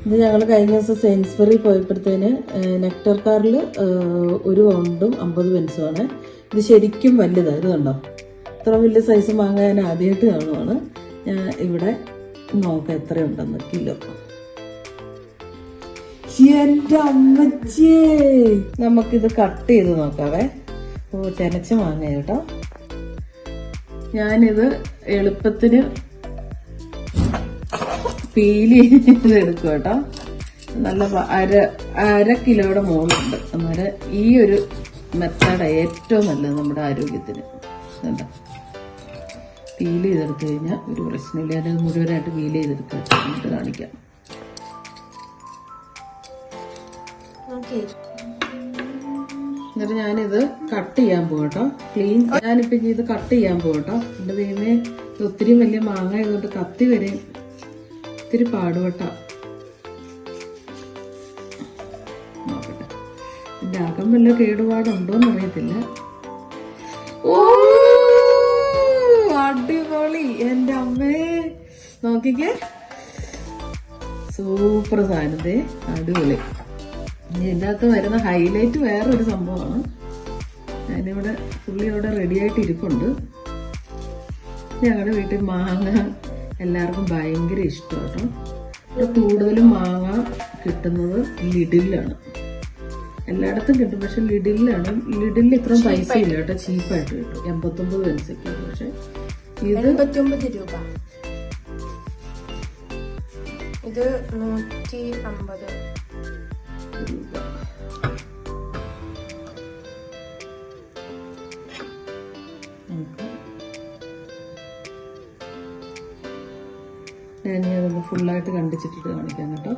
ഇത് ഞങ്ങൾ കഴിഞ്ഞ ദിവസം സെയിൻസ്ബറി പോയപ്പോഴത്തേന് നെക്ടർ കാറിൽ ഒരു പൗണ്ടും 50 പെൻസുമാണ്. ഇത് ശരിക്കും വലുതാണ്. ഇത് കണ്ടോ, ഇത്ര വലിയ സൈസ് മാങ്ങ ഞാൻ ആദ്യമായിട്ട് കാണുവാണ്. ഞാൻ ഇവിടെ നോക്കാം എത്രയുണ്ടെന്ന് കിലോ. എന്റെ അമ്മച്ചേ, നമുക്കിത് കട്ട് ചെയ്ത് നോക്കാവേ. ഓ, ചെനച്ച മാങ്ങ കേട്ടോ. ഞാനിത് എളുപ്പത്തിന് പീലി ചെയ്തെടുക്കും കേട്ടോ. നല്ല അര കിലോയുടെ മുകളിലുണ്ട്. അന്നേരം ഈ ഒരു മെത്തേഡ് ഏറ്റവും നല്ലത് നമ്മുടെ ആരോഗ്യത്തിന്. എന്താ, പീൽ ചെയ്തെടുത്തു കഴിഞ്ഞാൽ ഒരു പ്രശ്നമില്ല. അത് മുഴുവനായിട്ട് പീൽ ചെയ്തെടുക്കാം. എന്നിട്ട് കാണിക്കാം. എന്നിട്ട് ഞാനിത് കട്ട് ചെയ്യാൻ പോകട്ടോ. ക്ലീൻ ഞാനിപ്പോ ഇത് കട്ട് ചെയ്യാൻ പോകട്ടോ. എന്റെ ദൈവമേ, ഒത്തിരി വലിയ മാങ്ങ ആയതുകൊണ്ട് കത്തി വരെ ഒത്തിരി പാടുപെട്ടാ. നോക്കട്ടെ, എന്റെ അകം വല്ല കേടുപാടുണ്ടോന്ന് അറിയത്തില്ല. ഓ, അടിപൊളി. എന്റെ അമ്മേ, നോക്കിക്കേ, സൂപ്പർ സാധനത്തെ, അടിപൊളി. ഇതിൻ്റെ അകത്ത് വരുന്ന ഹൈലൈറ്റ് വേറൊരു സംഭവമാണ്. ഞാനിവിടെ പുള്ളി ഇവിടെ റെഡി ആയിട്ട് ഇരിപ്പുണ്ട്. ഞങ്ങളുടെ വീട്ടിൽ മാങ്ങ എല്ലാവർക്കും ഭയങ്കര ഇഷ്ടമാണ് കേട്ടോ. ഇവിടെ കൂടുതലും മാങ്ങ കിട്ടുന്നത് ലിഡിലാണ്. എല്ലായിടത്തും കിട്ടും, പക്ഷെ ലിഡിലാണ്. ലിഡിലിൽ ഇത്ര പൈസ ഇല്ല കേട്ടോ, ചീപ്പായിട്ട് കിട്ടും. 89 പെൻസൊക്കെ. പക്ഷെ ഇത് 89 രൂപ. ഇത് 150 രൂപ. ഞാൻ അതൊന്ന് ഫുള്ളായിട്ട് കണ്ടിച്ചിട്ടിട്ട് കാണിക്കാം കേട്ടോ.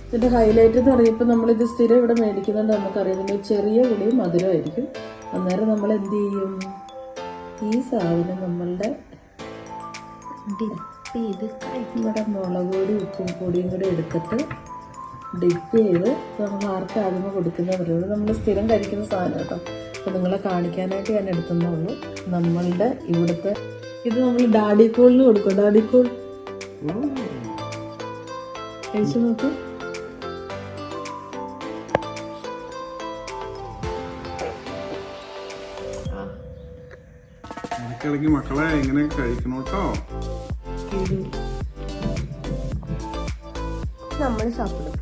ഇതിന്റെ ഹൈലൈറ്റ് എന്ന് പറയുമ്പോൾ നമ്മളിത് സ്ഥിരം ഇവിടെ മേടിക്കുന്നുണ്ട്. നമുക്കറിയാം ഇതിന്റെ ചെറിയ പുളിയും മധുരമായിരിക്കും. അന്നേരം നമ്മൾ എന്ത് ചെയ്യും, ഈ സാധനം നമ്മളുടെ ഇവിടെ മുളക് പൊടി ഉപ്പും പൊടിയും കൂടെ എടുത്തിട്ട് ഡിപ്പ് ചെയ്ത് നമ്മൾ ആർക്കും ആദ്യമേ കൊടുക്കുന്ന പറയുള്ളൂ. നമ്മൾ സ്ഥിരം കഴിക്കുന്ന സാധനം കേട്ടോ. അപ്പോൾ നിങ്ങളെ കാണിക്കാനായിട്ട് ഞാൻ എടുത്തതേ ഉള്ളൂ. നമ്മളുടെ ഇവിടുത്തെ ഇത് നമ്മൾ ഡാഡിക്കോളിന് കൊടുക്കും. ഡാഡിക്കോൾ കഴിച്ചു നോക്കും. ഇടയ്ക്കിടയ്ക്ക് മക്കളെ ഇങ്ങനെ കഴിക്കണോട്ടോ. നമ്മൾ സാപ്പിടും.